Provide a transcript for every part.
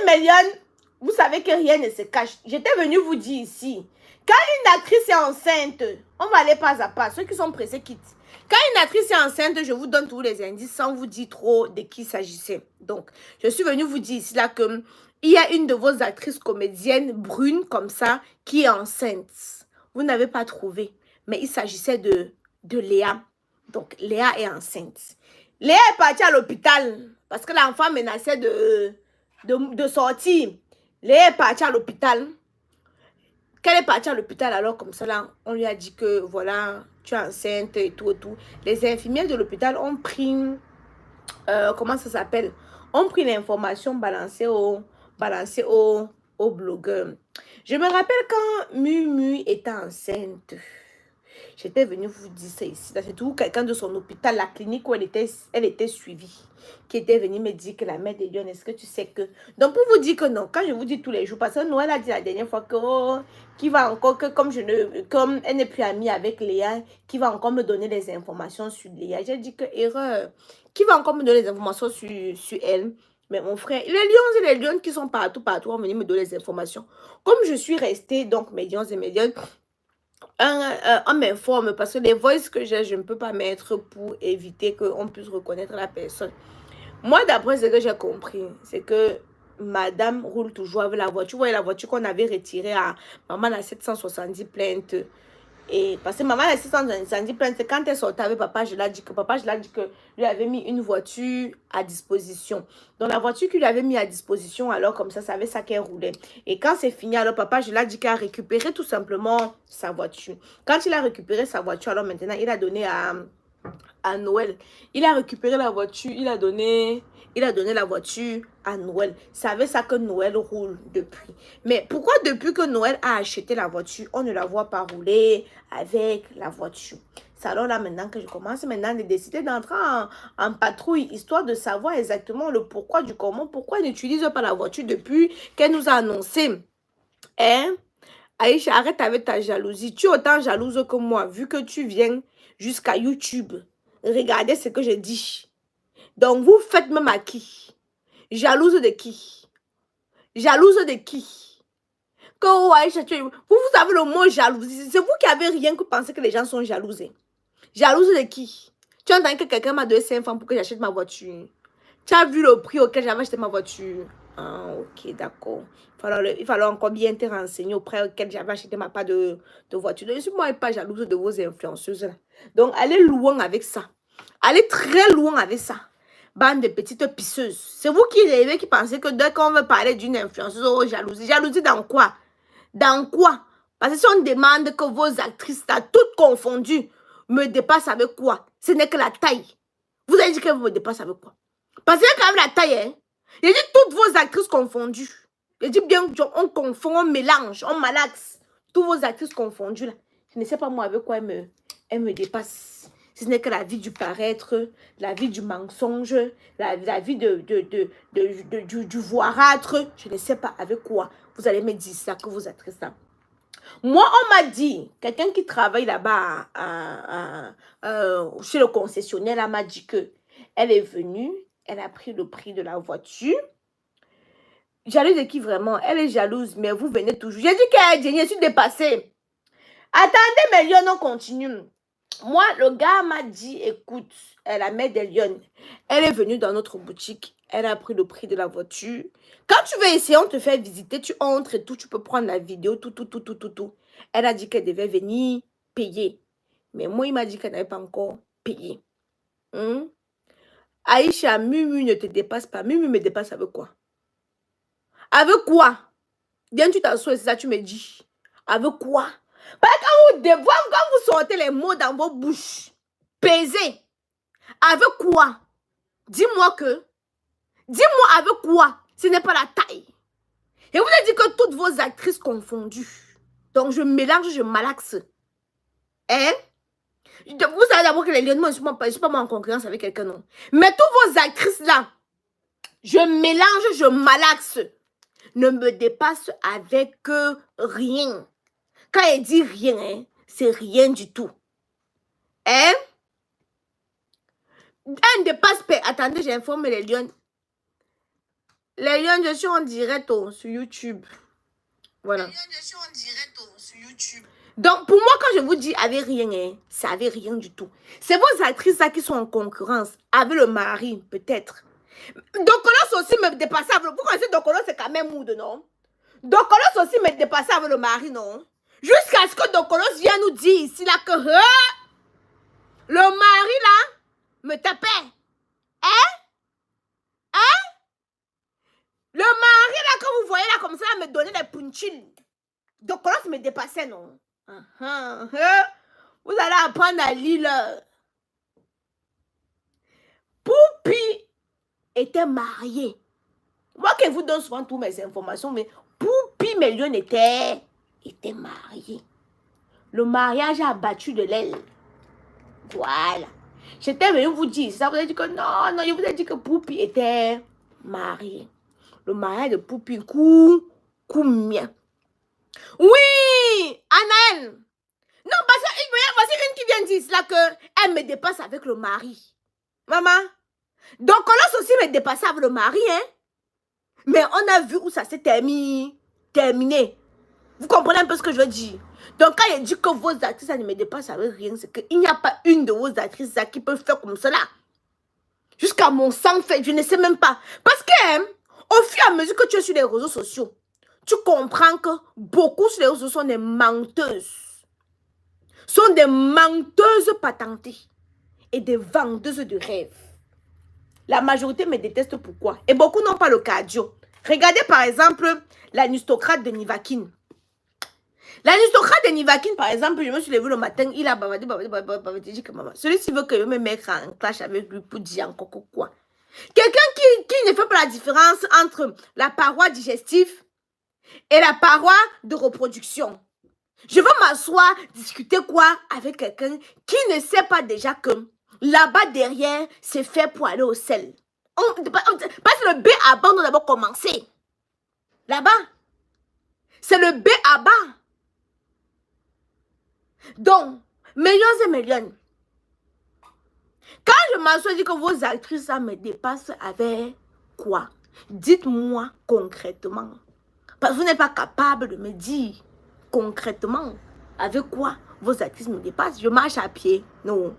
mes lions, vous savez que rien ne se cache. J'étais venue vous dire ici, quand une actrice est enceinte, on va aller pas à pas. Ceux qui sont pressés quittent. Quand une actrice est enceinte, je vous donne tous les indices sans vous dire trop de qui il s'agissait. Donc, je suis venue vous dire ici là que il y a une de vos actrices comédiennes brunes comme ça qui est enceinte. Vous n'avez pas trouvé, mais il s'agissait de Léa. Donc, Léa est enceinte. Léa est partie à l'hôpital parce que l'enfant menaçait de sortir. Léa est partie à l'hôpital. Quand elle est partie à l'hôpital, alors comme ça, là, on lui a dit que voilà, tu es enceinte et tout et tout. Les infirmières de l'hôpital ont pris, comment ça s'appelle? Ont pris l'information balancée au blogueur. Je me rappelle quand Mumu était enceinte. J'étais venue vous dire ça ici. C'est tout quelqu'un de son hôpital, la clinique où elle était suivie, qui était venu me dire que la mère de Lyon, est-ce que tu sais que... Donc, pour vous dire que non, quand je vous dis tous les jours, parce que Noël a dit la dernière fois que, oh, qui va encore, que comme elle n'est plus amie avec Léa, qui va encore me donner des informations sur Léa. J'ai dit que erreur. Qui va encore me donner des informations sur elle? Mais mon frère, les lions et les lions qui sont partout vont venir me donner des informations. Comme je suis restée, donc, mes lions et mes lions, on m'informe parce que les voices que j'ai, je ne peux pas mettre pour éviter qu'on puisse reconnaître la personne. Moi, d'après ce que j'ai compris, c'est que madame roule toujours avec la voiture. Vous voyez la voiture qu'on avait retirée à maman la 770 plainte. Et parce que maman la 770 plainte, c'est quand elle sortait avec papa, je l'ai dit que lui avait mis une voiture à disposition. Donc la voiture qu'il lui avait mis à disposition, alors comme ça savait ça qu'elle roulait. Et quand c'est fini, alors papa, je l'ai dit qu'il a récupéré tout simplement sa voiture. Quand il a récupéré sa voiture, alors maintenant, il a donné à Noël. Il a récupéré la voiture, il a donné la voiture à Noël. Savez ça que Noël roule depuis. Mais pourquoi depuis que Noël a acheté la voiture, on ne la voit pas rouler avec la voiture? C'est alors là maintenant que je commence maintenant de décider d'entrer en patrouille, histoire de savoir exactement le pourquoi du comment, pourquoi elle n'utilise pas la voiture depuis qu'elle nous a annoncé. Hein? Aïcha, arrête avec ta jalousie. Tu es autant jalouse que moi, vu que tu viens jusqu'à YouTube. Regardez ce que je dis. Donc, vous faites même à qui? Jalouse de qui? Jalouse de qui? Quand Aïcha, vous avez le mot jalousie. C'est vous qui avez rien que penser que les gens sont jalousés. Jalouse de qui? Tu entends que quelqu'un m'a donné 5 francs pour que j'achète ma voiture. Tu as vu le prix auquel j'avais acheté ma voiture? Ah, ok, d'accord. Il fallait encore bien te renseigner auprès auquel j'avais acheté ma part de voiture. Donc, je suis moi pas jalouse de vos influenceuses. Là. Donc, allez loin avec ça. Allez très loin avec ça. Bande de petites pisseuses. C'est vous qui rêvez, qui pensez que dès qu'on veut parler d'une influenceuse, oh, jalousie. Jalousie dans quoi? Dans quoi? Parce que si on demande que vos actrices, là, toutes confondues, me dépassent avec quoi? Ce n'est que la taille. Vous avez dit que vous me dépassent avec quoi? Parce que quand même la taille, hein? J'ai dit toutes vos actrices confondues. J'ai dit bien, on confond, on mélange, on malaxe. Toutes vos actrices confondues, là. Je ne sais pas moi avec quoi elles me dépassent. Ce n'est que la vie du paraître, la vie du mensonge, la vie du voirâtre. Je ne sais pas avec quoi vous allez me dire ça, que vos actrices là. Moi, on m'a dit, quelqu'un qui travaille là-bas chez le concessionnaire, elle m'a dit que elle est venue, elle a pris le prix de la voiture. Jalouse de qui vraiment? Elle est jalouse, mais vous venez toujours. J'ai dit qu'elle est je suis dépassée. Attendez, mais Lyon, on continue. Moi, le gars m'a dit, écoute, la mère de Lyon, elle est venue dans notre boutique, elle a pris le prix de la voiture. Quand tu veux essayer, on te fait visiter, tu entres et tout, tu peux prendre la vidéo, tout. Elle a dit qu'elle devait venir payer. Mais moi, il m'a dit qu'elle n'avait pas encore payé. Aïcha, Mumu ne te dépasse pas. Mumu me dépasse avec quoi? Avec quoi? Viens, tu t'assois, c'est ça, tu me dis. Avec quoi? Parce que quand vous sortez les mots dans vos bouches, pesez. Avec quoi? Dis-moi avec quoi? Ce n'est pas la taille. Et vous avez dit que toutes vos actrices confondues. Donc, je mélange, je malaxe. Hein? Vous savez d'abord que les lions, je ne suis pas moi en concurrence avec quelqu'un, non. Mais toutes vos actrices là, je mélange, je malaxe. Ne me dépasse avec rien. Quand elle dit rien, hein, c'est rien du tout. Hein? Elle ne dépasse pas. Attendez, j'informe les lions. Les lions, je suis en direct sur YouTube. Voilà. Je suis en direct sur YouTube. Donc, pour moi, quand je vous dis avait rien, hein, ça avait rien du tout. C'est vos actrices là qui sont en concurrence avec le mari, peut-être. Dokolos aussi me dépassait avec le... Vous connaissez Dokolos, c'est quand même mood, non? Dokolos aussi me dépassait avec le mari, non? Jusqu'à ce que Dokolos vienne nous dire ici là que le mari là me tapait. Hein? Hein? Le mari là, que vous voyez là comme ça, me donnait des punchines. Dokolos me dépassait, non? Vous allez apprendre à lire. Poupi était mariée. Moi qui vous donne souvent toutes mes informations, mais Poupi Melion était mariée. Le mariage a battu de l'aile. Voilà. J'étais venu vous dire ça. Vous avez dit que non, je vous ai dit que Poupi était mariée. Le mariage de Poupi, combien? Oui, Anaël. Non, parce que voici une qui vient dire là qu'elle me dépasse avec le mari. Maman. Donc, Colos aussi me dépasse avec le mari, hein. Mais on a vu où ça s'est terminé. Vous comprenez un peu ce que je veux dire? Donc, quand il dit que vos actrices, ça ne me dépasse avec rien, c'est qu'il n'y a pas une de vos actrices qui peut faire comme cela. Jusqu'à mon sang fait, je ne sais même pas. Parce que, au fur et à mesure que tu es sur les réseaux sociaux, tu comprends que beaucoup sur les réseaux sociaux sont des menteuses. Sont des menteuses patentées et des vendeuses de rêves. La majorité me déteste pourquoi? Et beaucoup n'ont pas le cardio. Regardez par exemple l'aristocrate de Nivakin. L'aristocrate de Nivakin, par exemple, je me suis levée le matin, il a bavardé, dit que maman, celui-ci veut que je me mette en clash avec lui pour dire encore quoi. Quelqu'un qui ne fait pas la différence entre la paroi digestive et la paroi de reproduction. Je veux m'asseoir, discuter quoi avec quelqu'un qui ne sait pas déjà que là-bas derrière, c'est fait pour aller au sel. Parce que le B à bas, on doit d'abord commencer. Là-bas, c'est le B à bas. Donc, millions et millions. Quand je m'assois, je dis que vos actrices, ça me dépasse avec quoi? Dites-moi concrètement. Parce que vous n'êtes pas capable de me dire concrètement avec quoi vos actrices me dépassent. Je marche à pied. Non.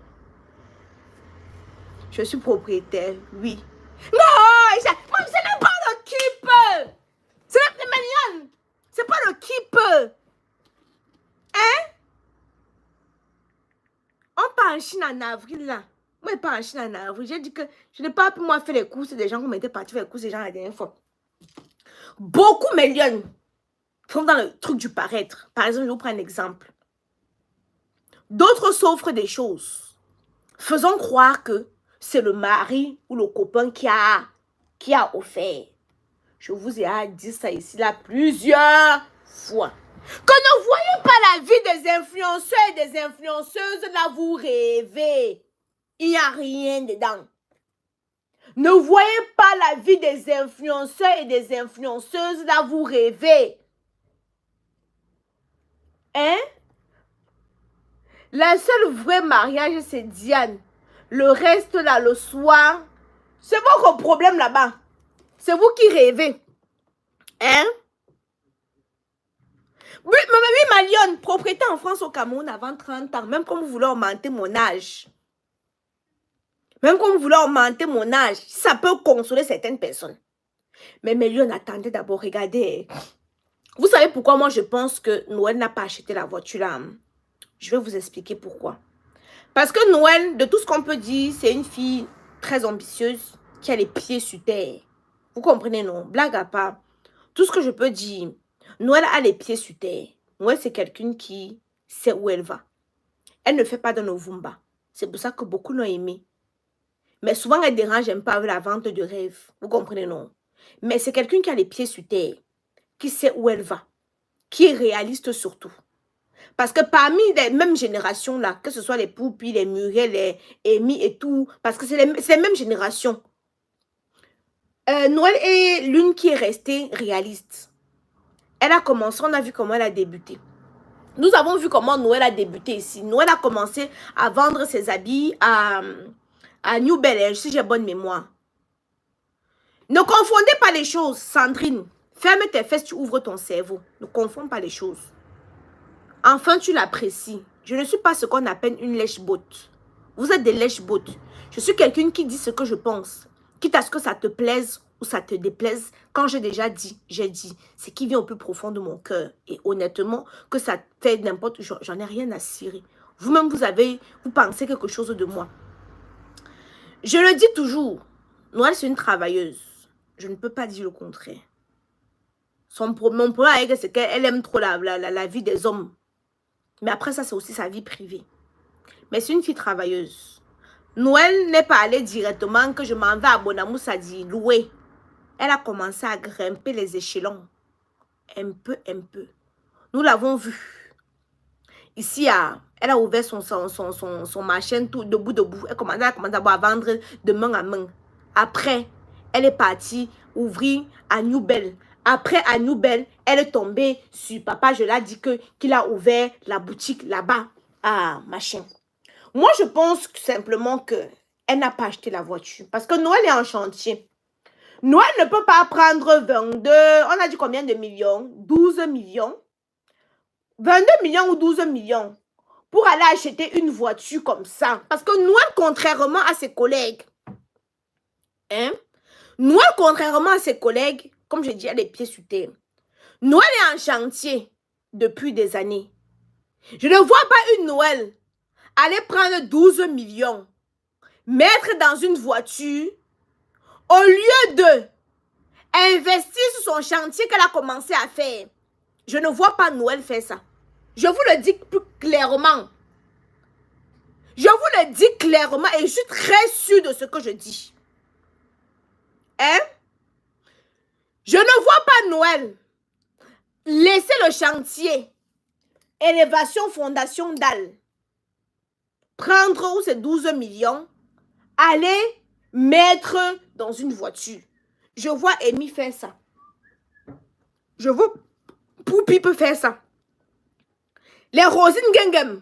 Je suis propriétaire. Oui. Non, ce n'est pas le keeper. Ce n'est pas Marianne. C'est pas le keeper. Hein? On part en Chine en avril là. Moi, je pars en Chine en avril. J'ai dit que je n'ai pas pu moi faire les courses des gens qui m'étaient partis faire les courses des gens la dernière fois. Beaucoup millions sont dans le truc du paraître. Par exemple, je vous prends un exemple. D'autres s'offrent des choses. Faisons croire que c'est le mari ou le copain qui a offert. Je vous ai dit ça ici là plusieurs fois. Que ne voyez pas la vie des influenceurs et des influenceuses, là vous rêvez. Il n'y a rien dedans. Ne voyez pas la vie des influenceurs et des influenceuses, là vous rêvez. Hein? La seule vraie mariage, c'est Diane. Le reste, là, le soir, c'est votre problème là-bas. C'est vous qui rêvez. Hein? Oui, ma lionne, propriété en France, au Cameroun, avant 30 ans, même quand vous voulez augmenter mon âge. Même quand vous voulez augmenter mon âge, ça peut consoler certaines personnes. Mais mes lions, attendez d'abord, regardez. Vous savez pourquoi moi je pense que Noël n'a pas acheté la voiture là? Je vais vous expliquer pourquoi. Parce que Noël, de tout ce qu'on peut dire, c'est une fille très ambitieuse qui a les pieds sur terre. Vous comprenez, non? Blague à part. Tout ce que je peux dire, Noël a les pieds sur terre. Noël, c'est quelqu'un qui sait où elle va. Elle ne fait pas de Novumba. C'est pour ça que beaucoup l'ont aimé. Mais souvent, elle dérange un peu avec la vente de rêves. Vous comprenez, non? Mais c'est quelqu'un qui a les pieds sur terre, qui sait où elle va, qui est réaliste surtout. Parce que parmi les mêmes générations là, que ce soit les Poupi, les Muriel, les Amy et tout, parce que c'est les mêmes générations. Noël est l'une qui est restée réaliste. Elle a commencé, on a vu comment elle a débuté. Nous avons vu comment Noël a débuté ici. Noël a commencé à vendre ses habits à New Bel Air, si j'ai bonne mémoire. Ne confondez pas les choses, Sandrine. Ferme tes fesses, tu ouvres ton cerveau. Ne confonds pas les choses. Enfin, tu l'apprécies. Je ne suis pas ce qu'on appelle une lèche-botte. Vous êtes des lèche-bottes. Je suis quelqu'un qui dit ce que je pense. Quitte à ce que ça te plaise ou ça te déplaise. Quand j'ai déjà dit, j'ai dit. C'est qui vient au plus profond de mon cœur. Et honnêtement, que ça fait n'importe... J'en ai rien à cirer. Vous-même, vous pensez quelque chose de moi. Je le dis toujours. Noël, c'est une travailleuse. Je ne peux pas dire le contraire. Mon problème avec elle, c'est qu'elle aime trop la vie des hommes. Mais après ça, c'est aussi sa vie privée. Mais c'est une fille travailleuse. Noël n'est pas allée directement que je m'en vais à Bonamoussa dit louer. Elle a commencé à grimper les échelons. Un peu. Nous l'avons vu. Ici, elle a ouvert son machin tout debout. Elle a commencé à vendre de main à main. Après, elle est partie ouvrir à New Bell. Après, à New Bell, elle est tombée sur papa. Je l'ai dit qu'il a ouvert la boutique là-bas. Ah, machin. Moi, je pense simplement qu'elle n'a pas acheté la voiture. Parce que Noël est en chantier. Noël ne peut pas prendre 22, on a dit combien de millions? 12 millions. 22 millions ou 12 millions pour aller acheter une voiture comme ça. Parce que Noël, contrairement à ses collègues, Noël, contrairement à ses collègues, comme je dis, elle a les pieds sur terre. Noël est en chantier depuis des années. Je ne vois pas une Noël aller prendre 12 millions, mettre dans une voiture, au lieu de investir sur son chantier qu'elle a commencé à faire. Je ne vois pas Noël faire ça. Je vous le dis plus clairement. Je vous le dis clairement et je suis très sûre de ce que je dis. Je ne vois pas Noël laisser le chantier, élévation, fondation dalle, prendre ces 12 millions, aller mettre dans une voiture. Je vois Amy faire ça. Je vois Poupi peut faire ça. Les Rosine Gengem,